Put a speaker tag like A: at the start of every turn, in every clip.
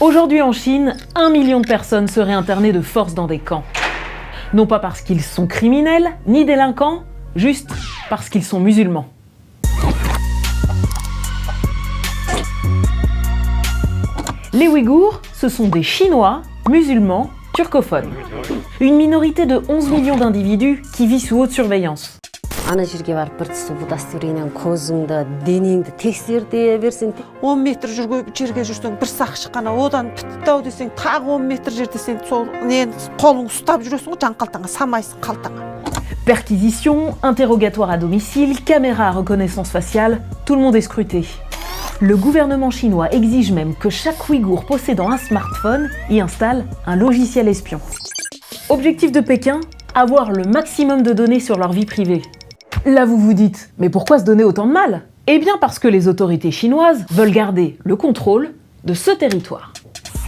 A: Aujourd'hui en Chine, 1 million de personnes seraient internées de force dans des camps. Non pas parce qu'ils sont criminels, ni délinquants, juste parce qu'ils sont musulmans. Les Ouïghours, ce sont des Chinois, musulmans, turcophones. Une minorité de 11 millions d'individus qui vit sous haute surveillance.
B: ана жерге барып бір түсіп удостоверениең көзіңді денеңді тексерте берсең
C: 10 метр жерге жүрсең бір сақшы қана одан бітті ау десең тағы 10 метр жерде сен сол нені қолың ұстап жүресің ғой жан қалтаңа салмайсың қалтаңа.
A: Perquisition, interrogatoire à domicile, caméra à reconnaissance faciale, tout le monde est scruté. Le gouvernement chinois exige même que chaque Ouïghour possédant un smartphone y installe un logiciel espion. Objectif de Pékin, avoir le maximum de données sur leur vie privée. Là vous vous dites, mais pourquoi se donner autant de mal? Eh bien parce que les autorités chinoises veulent garder le contrôle de ce territoire.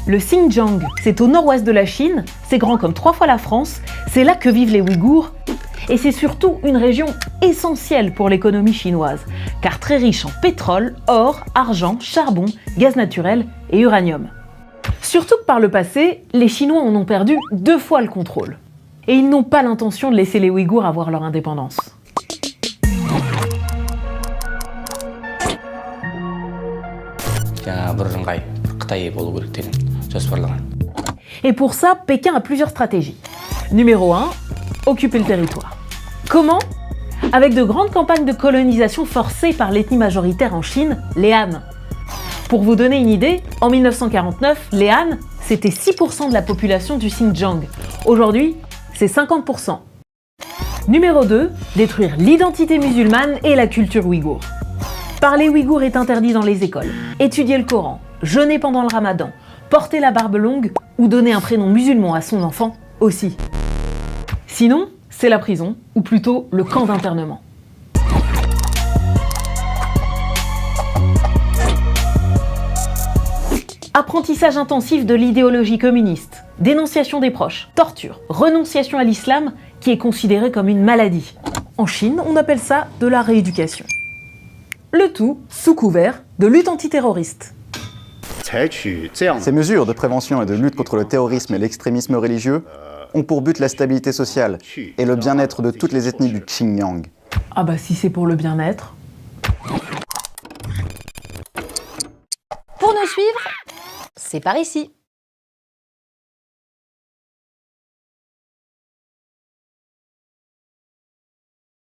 A: Le Xinjiang, c'est au nord-ouest de la Chine, c'est grand comme 3 fois la France, c'est là que vivent les Ouïghours, et c'est surtout une région essentielle pour l'économie chinoise, car très riche en pétrole, or, argent, charbon, gaz naturel et uranium. Surtout que par le passé, les Chinois en ont perdu 2 fois le contrôle. Et ils n'ont pas l'intention de laisser les Ouïghours avoir leur indépendance. Et pour ça, Pékin a plusieurs stratégies. Numéro 1, occuper le territoire. Comment? Avec de grandes campagnes de colonisation forcée par l'ethnie majoritaire en Chine, les Han. Pour vous donner une idée, en 1949, les Han, c'était 6% de la population du Xinjiang. Aujourd'hui, c'est 50%. Numéro 2, détruire l'identité musulmane et la culture ouïghour. Parler ouïghour est interdit dans les écoles. Étudier le Coran, jeûner pendant le Ramadan, porter la barbe longue ou donner un prénom musulman à son enfant aussi. Sinon, c'est la prison, ou plutôt le camp d'internement. Apprentissage intensif de l'idéologie communiste, dénonciation des proches, torture, renonciation à l'islam qui est considéré comme une maladie. En Chine, on appelle ça de la rééducation. Le tout sous couvert de lutte antiterroriste.
D: Ces mesures de prévention et de lutte contre le terrorisme et l'extrémisme religieux ont pour but la stabilité sociale et le bien-être de toutes les ethnies du Xinjiang.
A: Ah bah si c'est pour le bien-être.
B: Pour nous suivre, c'est par ici.